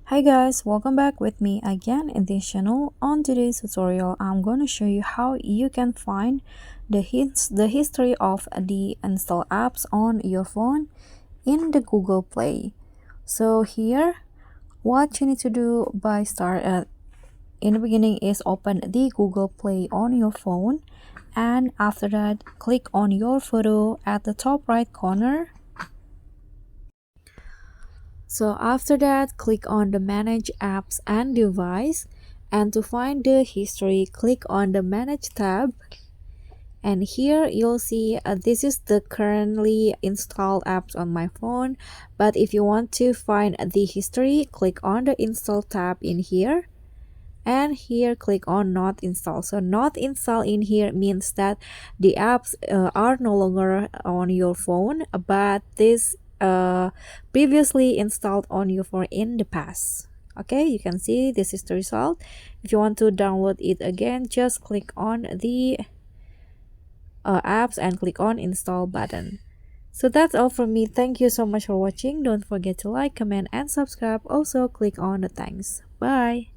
Hi guys, welcome back with me again in this channel. On today's tutorial, I'm going to show you how you can find the history of the installed apps on your phone in the Google Play. So here, what you need to do by start in the beginning is open the Google Play on your phone, and after that, click on your photo at the top right corner. So after that, click on the Manage Apps and Device, and to find the history, click on the Manage tab. And here you'll see this is the currently installed apps on my phone. But if you want to find the history, click on the Install tab in here. And here click on Not Install. So not install in here means that the apps are no longer on your phone, but this previously installed on your phone in the past. Okay, you can see this is the result. If you want to download it again, just click on the apps and click on Install button. So that's all from me. Thank you so much for watching. Don't forget to like, comment, and subscribe. Also click on the thanks. Bye.